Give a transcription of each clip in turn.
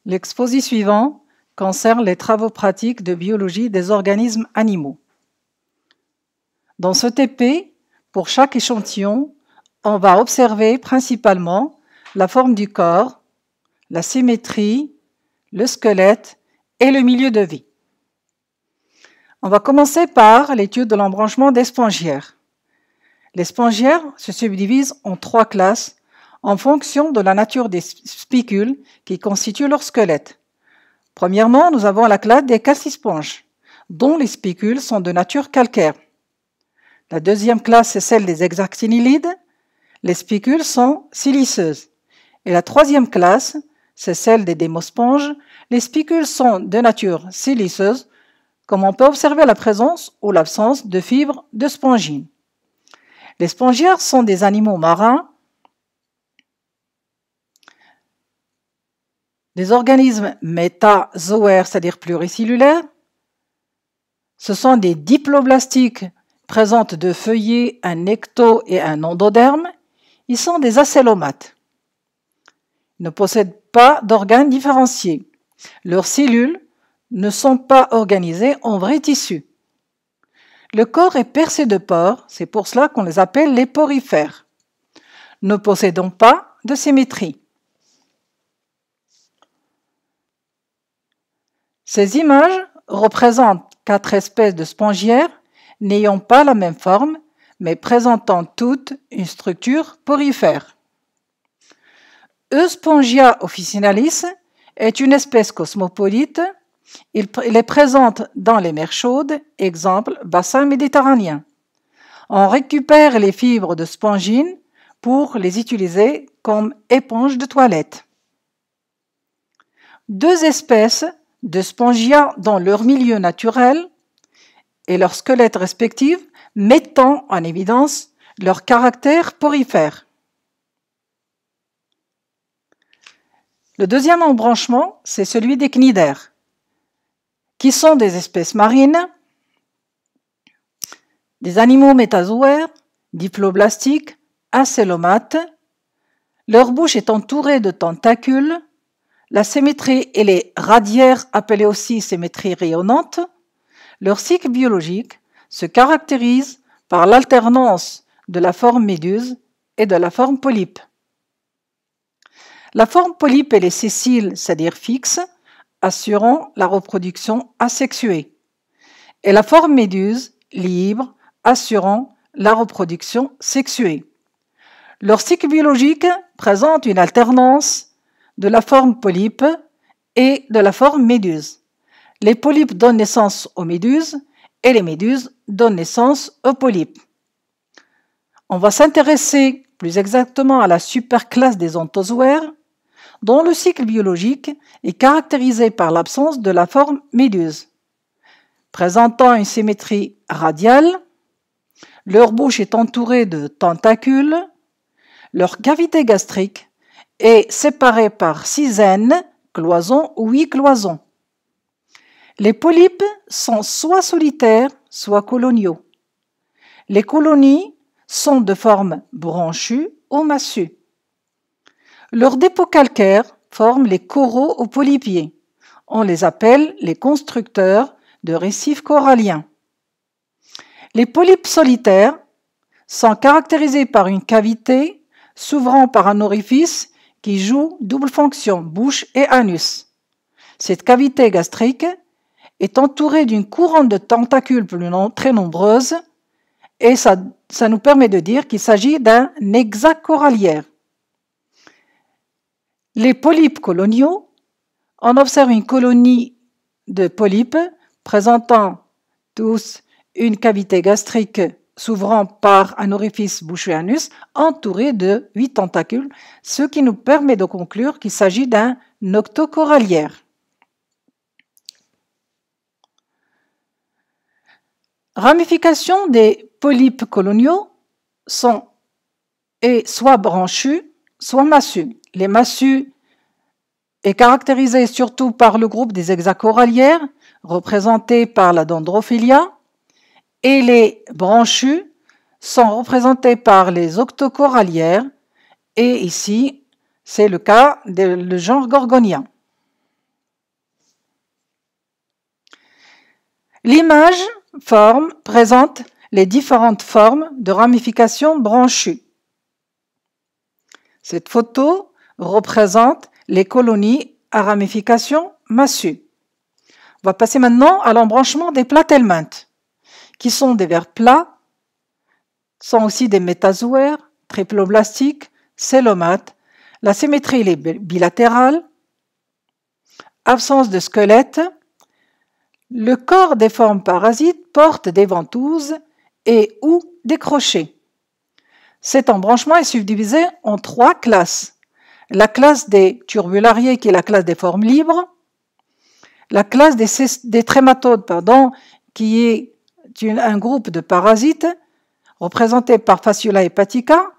L'exposé suivant concerne les travaux pratiques de biologie des organismes animaux. Dans ce TP, pour chaque échantillon, on va observer principalement la forme du corps, la symétrie, le squelette et le milieu de vie. On va commencer par l'étude de l'embranchement des spongiaires. Les spongiaires se subdivisent en 3 classes en fonction de la nature des spicules qui constituent leur squelette. Premièrement, nous avons la classe des calcisponges, dont les spicules sont de nature calcaire. La deuxième classe est celle des hexactinylides. Les spicules sont siliceuses. Et la troisième classe, c'est celle des démosponges. Les spicules sont de nature siliceuse, comme on peut observer la présence ou l'absence de fibres de spongine. Les spongiaires sont des animaux marins, des organismes métazoaires, c'est-à-dire pluricellulaires. Ce sont des diploblastiques présentent deux feuillets, un ecto et un endoderme. Ils sont des acélomates. Ils ne possèdent pas d'organes différenciés. Leurs cellules ne sont pas organisées en vrais tissus. Le corps est percé de pores, c'est pour cela qu'on les appelle les porifères, ne possédant pas de symétrie. Ces images représentent 4 espèces de spongiaires n'ayant pas la même forme, mais présentant toutes une structure porifère. Euspongia officinalis est une espèce cosmopolite. Il est présente dans les mers chaudes, exemple bassin méditerranéen. On récupère les fibres de spongine pour les utiliser comme éponge de toilette. 2 espèces de spongia dans leur milieu naturel et leurs squelettes respectifs mettant en évidence leur caractère porifère. Le deuxième embranchement, c'est celui des cnidaires, qui sont des espèces marines, des animaux métazoaires, diploblastiques, acélomates. Leur bouche est entourée de tentacules. La symétrie et les radiaires, appelées aussi symétrie rayonnante. Leur cycle biologique se caractérise par l'alternance de la forme méduse et de la forme polype. La forme polype elle est sessile, c'est-à-dire fixe, assurant la reproduction asexuée, et la forme méduse, libre, assurant la reproduction sexuée. Leur cycle biologique présente une alternance de la forme polype et de la forme méduse. Les polypes donnent naissance aux méduses et les méduses donnent naissance aux polypes. On va s'intéresser plus exactement à la superclasse des onthozoaires, dont le cycle biologique est caractérisé par l'absence de la forme méduse. Présentant une symétrie radiale, leur bouche est entourée de tentacules, leur cavité gastrique est séparée par 6 aines, cloisons ou 8 cloisons. Les polypes sont soit solitaires, soit coloniaux. Les colonies sont de forme branchue ou massue. Leurs dépôts calcaires forment les coraux aux polypiers. On les appelle les constructeurs de récifs coralliens. Les polypes solitaires sont caractérisés par une cavité s'ouvrant par un orifice qui joue double fonction, bouche et anus. Cette cavité gastrique est entourée d'une couronne de tentacules très nombreuses et ça nous permet de dire qu'il s'agit d'un hexacoralliaire. Les polypes coloniaux, on observe une colonie de polypes présentant tous une cavité gastrique s'ouvrant par un orifice bouche et anus entouré de 8 tentacules, ce qui nous permet de conclure qu'il s'agit d'un octocoralliaire. Ramifications des polypes coloniaux sont soit branchus, soit massus. Les massus est caractérisé surtout par le groupe des hexacoralliaires, représentés par la dendrophilia, et les branchus sont représentés par les octocoralliaires, et ici, c'est le cas du genre gorgonien. L'image présente les différentes formes de ramification branchues. Cette photo représente les colonies à ramification massue. On va passer maintenant à l'embranchement des platelmintes, qui sont des vers plats, sont aussi des métazoaires, triploblastiques, célomates. La symétrie est bilatérale, absence de squelette. Le corps des formes parasites porte des ventouses et ou des crochets. Cet embranchement est subdivisé en 3 classes. La classe des turbulariés, qui est la classe des formes libres, la classe des trématodes, qui est un groupe de parasites représentés par Phaciula hepatica,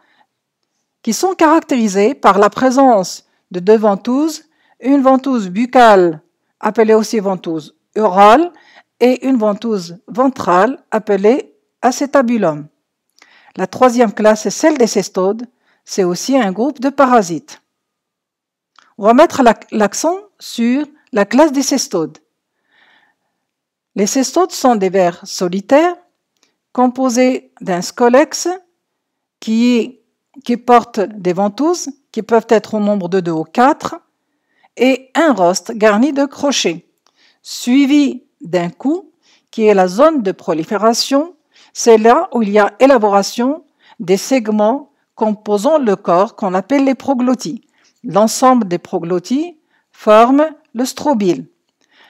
qui sont caractérisés par la présence de 2 ventouses, une ventouse buccale appelée aussi ventouse orale et une ventouse ventrale appelée acétabulum. La 3e classe est celle des cestodes, c'est aussi un groupe de parasites. On va mettre l'accent sur la classe des cestodes. Les cestodes sont des vers solitaires composés d'un scolex qui porte des ventouses qui peuvent être au nombre de 2 ou 4 et un rostre garni de crochets, suivi d'un cou qui est la zone de prolifération. C'est là où il y a élaboration des segments composant le corps qu'on appelle les proglottis. L'ensemble des proglottis forme le strobile.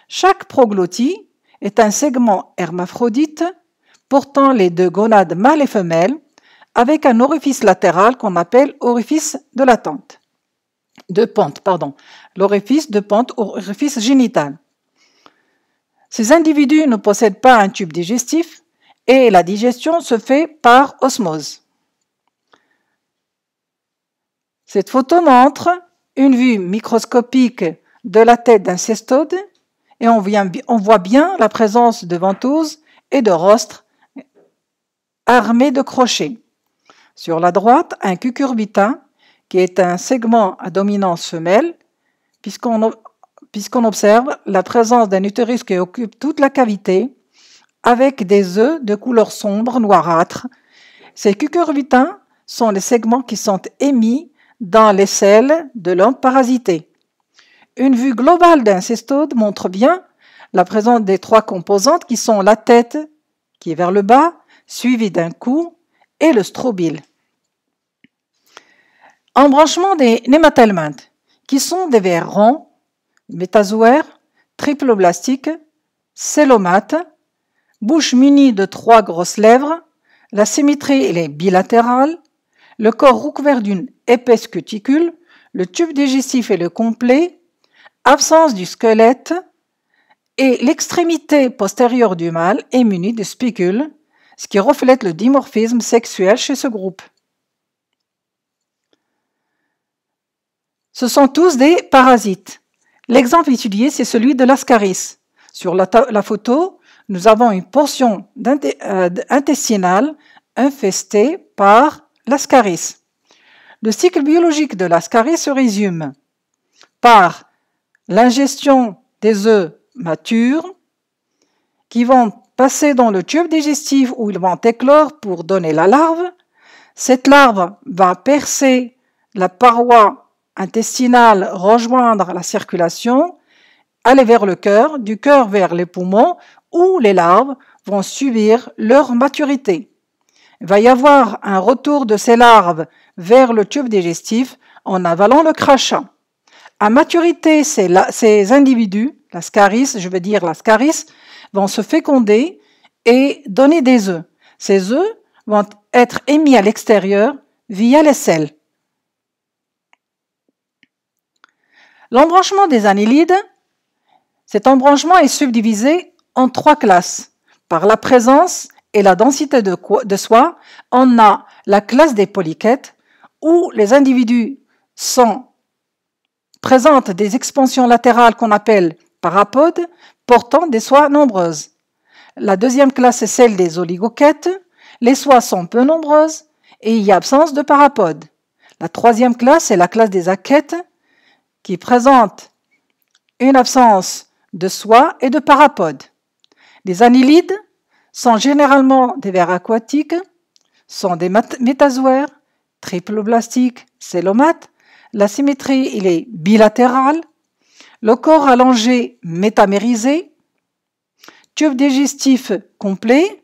Chaque proglottis est un segment hermaphrodite portant les 2 gonades mâles et femelles avec un orifice latéral qu'on appelle orifice de pente, l'orifice de pente ou orifice génital. Ces individus ne possèdent pas un tube digestif et la digestion se fait par osmose. Cette photo montre une vue microscopique de la tête d'un cestode et on voit bien la présence de ventouses et de rostres armés de crochets. Sur la droite, un cucurbitin qui est un segment à dominance femelle, puisqu'on observe la présence d'un utérus qui occupe toute la cavité avec des œufs de couleur sombre, noirâtre. Ces cucurbitins sont les segments qui sont émis dans les selles de l'homme parasité. Une vue globale d'un cestode montre bien la présence des 3 composantes qui sont la tête qui est vers le bas, suivie d'un cou et le strobile. Embranchement des nématelmintes, qui sont des vers ronds, métazoaires, triploblastiques, célomates, bouche munie de 3 grosses lèvres, la symétrie est bilatérale, le corps recouvert d'une épaisse cuticule, le tube digestif est le complet, absence du squelette et l'extrémité postérieure du mâle est munie de spicules, ce qui reflète le dimorphisme sexuel chez ce groupe. Ce sont tous des parasites. L'exemple étudié, c'est celui de l'ascaris. Sur la photo, nous avons une portion intestinale infestée par l'ascaris. Le cycle biologique de l'ascaris se résume par l'ingestion des œufs matures qui vont passer dans le tube digestif où ils vont éclore pour donner la larve. Cette larve va percer la paroi intestinale, rejoindre la circulation, aller vers le cœur, du cœur vers les poumons, où les larves vont subir leur maturité. Il va y avoir un retour de ces larves vers le tube digestif en avalant le crachat. À maturité, ces individus, l'ascaris, vont se féconder et donner des œufs. Ces œufs vont être émis à l'extérieur via les selles. L'embranchement des annélides, cet embranchement est subdivisé en 3 classes. Par la présence et la densité de soie, on a la classe des polychètes où les individus présentent des expansions latérales qu'on appelle parapodes portant des soies nombreuses. La 2e classe est celle des oligochètes. Les soies sont peu nombreuses et il y a absence de parapodes. La 3e classe est la classe des achètes qui présente une absence de soie et de parapodes. Les annélides sont généralement des vers aquatiques, sont des métazoaires, triploblastiques, célomates. La symétrie il est bilatérale. Le corps allongé métamérisé. Tube digestif complet.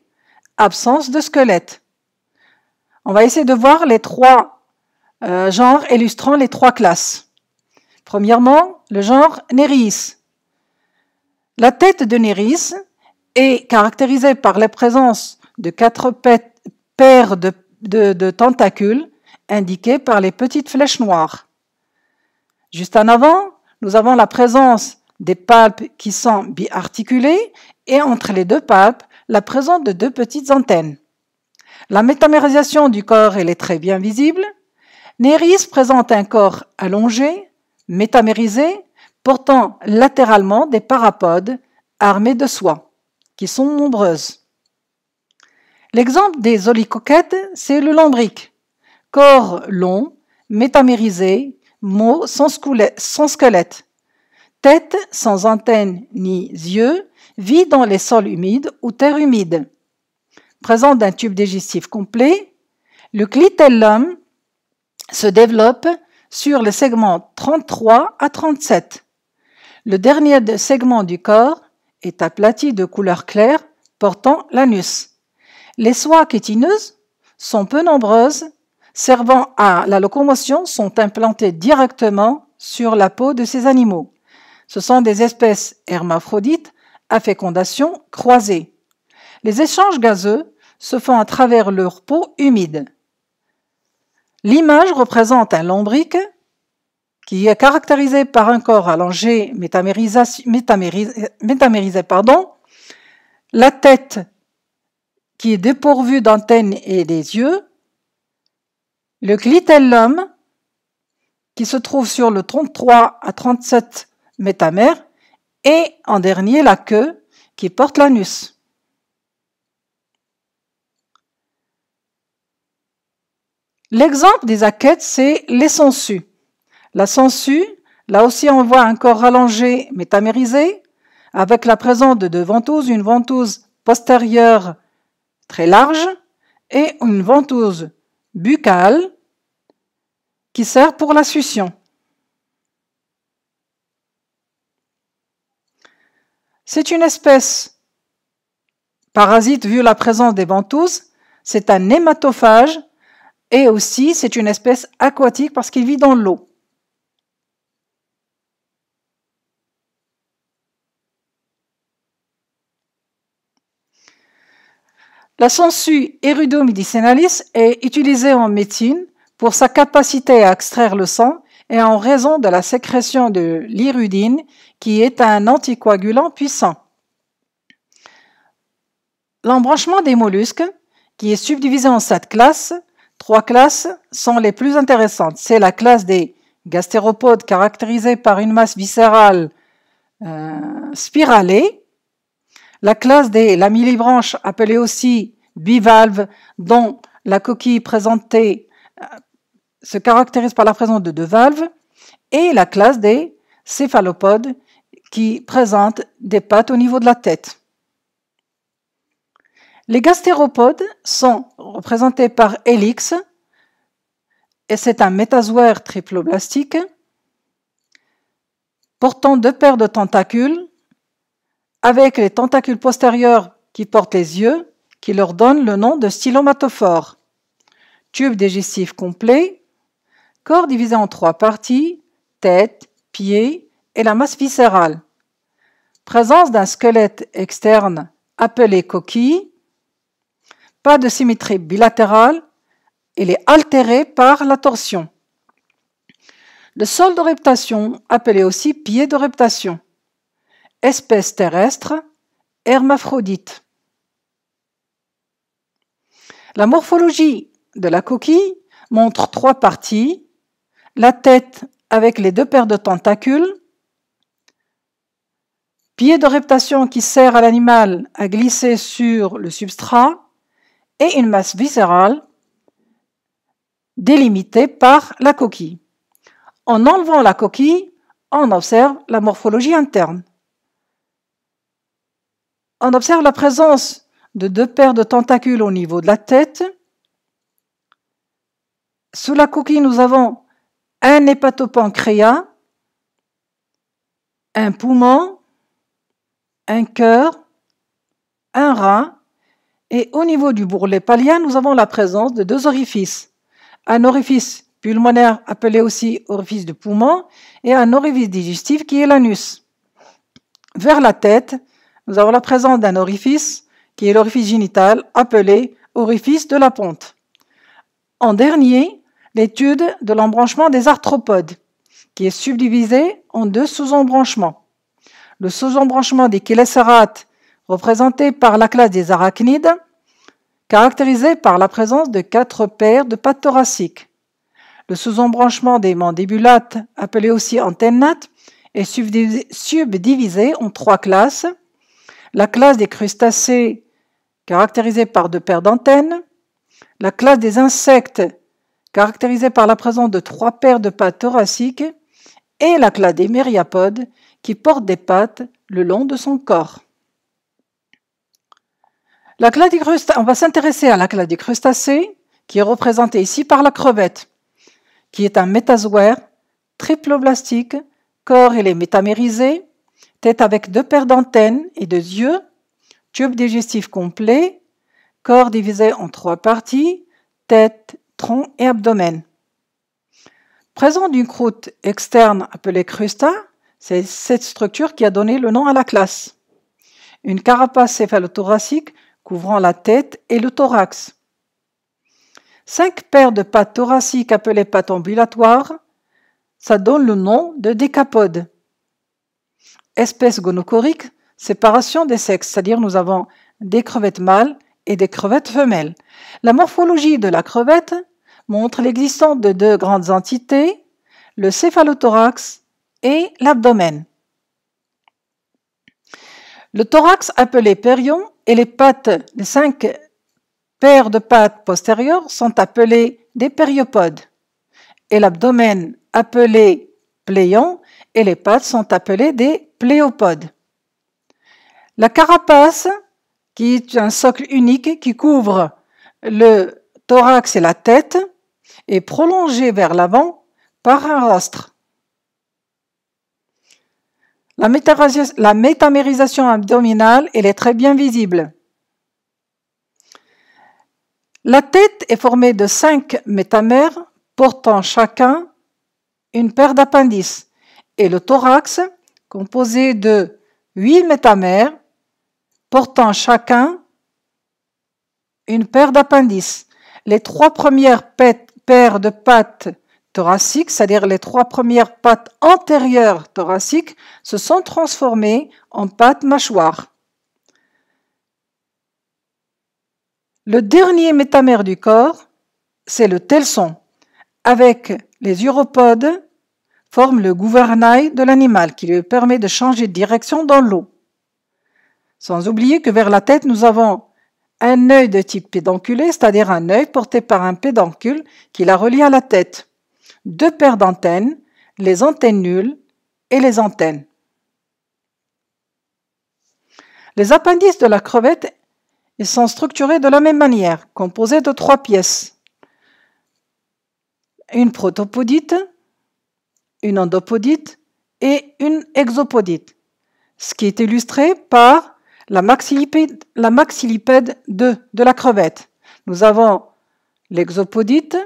Absence de squelette. On va essayer de voir les trois genres illustrant les trois classes. Premièrement, le genre Nereis. La tête de Nereis est caractérisée par la présence de 4 paires de tentacules indiquées par les petites flèches noires. Juste en avant, nous avons la présence des palpes qui sont biarticulées et entre les deux palpes, la présence de 2 petites antennes. La métamérisation du corps elle est très bien visible. Nereis présente un corps allongé, métamérisé, portant latéralement des parapodes armés de soie, qui sont nombreuses. L'exemple des olicoquètes, c'est le lombric. Corps long, métamérisé, mot sans squelette. Tête sans antenne ni yeux, vit dans les sols humides ou terres humides. Présente d'un tube digestif complet, le clitellum se développe sur le segment 33 à 37. Le dernier segment du corps est aplati de couleur claire portant l'anus. Les soies chitineuses sont peu nombreuses, servant à la locomotion, sont implantées directement sur la peau de ces animaux. Ce sont des espèces hermaphrodites à fécondation croisée. Les échanges gazeux se font à travers leur peau humide. L'image représente un lombric qui est caractérisé par un corps allongé métamérisé, la tête qui est dépourvue d'antennes et des yeux, le clitellum qui se trouve sur le 33 à 37 métamères et en dernier la queue qui porte l'anus. L'exemple des akètes, c'est les sangsues. La sangsue, là aussi on voit un corps allongé métamérisé avec la présence de 2 ventouses, une ventouse postérieure très large et une ventouse buccale qui sert pour la succion. C'est une espèce parasite vu la présence des ventouses, c'est un hématophage et aussi c'est une espèce aquatique parce qu'il vit dans l'eau. La sangsue Erudomedicinalis est utilisée en médecine pour sa capacité à extraire le sang et en raison de la sécrétion de l'irudine qui est un anticoagulant puissant. L'embranchement des mollusques, qui est subdivisé en 7 classes, 3 classes sont les plus intéressantes. C'est la classe des gastéropodes caractérisée par une masse viscérale spiralée, la classe des lamellibranches appelée aussi bivalves dont la coquille présentée se caractérise par la présence de 2 valves et la classe des céphalopodes qui présentent des pattes au niveau de la tête. Les gastéropodes sont représentés par Helix et c'est un métazoaire triploblastique portant 2 paires de tentacules avec les tentacules postérieurs qui portent les yeux qui leur donnent le nom de stylomatophores. Tube digestif complet, corps divisé en 3 parties, tête, pieds et la masse viscérale. Présence d'un squelette externe appelé coquille. Pas de symétrie bilatérale, il est altéré par la torsion. Le sol de reptation, appelé aussi pied de reptation. Espèce terrestre, hermaphrodite. La morphologie de la coquille montre 3 parties. La tête avec les 2 paires de tentacules, pied de reptation qui sert à l'animal à glisser sur le substrat, et une masse viscérale délimitée par la coquille. En enlevant la coquille, on observe la morphologie interne. On observe la présence de 2 paires de tentacules au niveau de la tête. Sous la coquille, nous avons un hépatopancréas, un poumon, un cœur, un rein, et au niveau du bourrelet palien, nous avons la présence de 2 orifices. Un orifice pulmonaire appelé aussi orifice du poumon et un orifice digestif qui est l'anus. Vers la tête, nous avons la présence d'un orifice qui est l'orifice génital appelé orifice de la ponte. En dernier, l'étude de l'embranchement des arthropodes qui est subdivisé en 2 sous-embranchements. Le sous-embranchement des chélocérates représenté par la classe des arachnides, caractérisé par la présence de 4 paires de pattes thoraciques. Le sous-embranchement des mandibulates, appelé aussi antennates, est subdivisé en 3 classes. La classe des crustacés, caractérisée par 2 paires d'antennes. La classe des insectes, caractérisée par la présence de 3 paires de pattes thoraciques. Et la classe des myriapodes, qui porte des pattes le long de son corps. On va s'intéresser à la classe des crustacés, qui est représentée ici par la crevette, qui est un métazoaire triploblastique, corps il est métamérisé, tête avec 2 paires d'antennes et 2 yeux, tube digestif complet, corps divisé en 3 parties, tête, tronc et abdomen. Présent d'une croûte externe appelée crusta, c'est cette structure qui a donné le nom à la classe. Une carapace céphalothoracique couvrant la tête et le thorax. 5 paires de pattes thoraciques appelées pattes ambulatoires, ça donne le nom de décapodes. Espèce gonochorique, séparation des sexes, c'est-à-dire nous avons des crevettes mâles et des crevettes femelles. La morphologie de la crevette montre l'existence de 2 grandes entités, le céphalothorax et l'abdomen. Le thorax appelé périon et les 5 paires de pattes postérieures sont appelées des périopodes et l'abdomen appelé pléon et les pattes sont appelées des pléopodes. La carapace, qui est un socle unique qui couvre le thorax et la tête, est prolongée vers l'avant par un rostre. La métamérisation abdominale, elle est très bien visible. La tête est formée de 5 métamères portant chacun une paire d'appendices et le thorax composé de 8 métamères portant chacun une paire d'appendices. Les 3 premières paires de pattes thoraciques, c'est-à-dire les 3 premières pattes antérieures thoraciques, se sont transformées en pattes mâchoires. Le dernier métamère du corps, c'est le telson, avec les uropodes, forme le gouvernail de l'animal qui lui permet de changer de direction dans l'eau. Sans oublier que vers la tête, nous avons un œil de type pédonculé, c'est-à-dire un œil porté par un pédoncule qui la relie à la tête. 2 paires d'antennes, les antennes nulles et les antennes. Les appendices de la crevette ils sont structurés de la même manière, composés de 3 pièces. Une protopodite, une endopodite et une exopodite, ce qui est illustré par la maxillipède 2 de la crevette. Nous avons l'exopodite,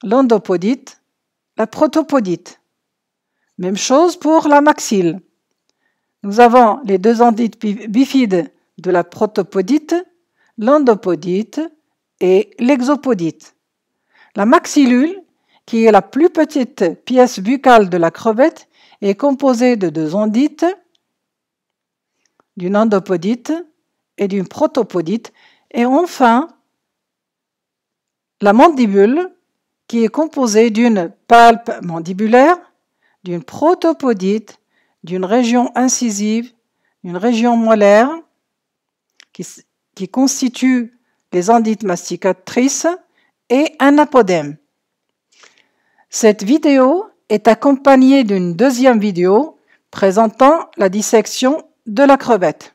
l'endopodite, la protopodite. Même chose pour la maxille. Nous avons les 2 endites bifides de la protopodite, l'endopodite et l'exopodite. La maxillule, qui est la plus petite pièce buccale de la crevette, est composée de 2 ondites, d'une endopodite et d'une protopodite, et enfin la mandibule, qui est composée d'une palpe mandibulaire, d'une protopodite, d'une région incisive, d'une région molaire, qui constitue les endites masticatrices et un apodème. Cette vidéo est accompagnée d'une deuxième vidéo présentant la dissection de la crevette.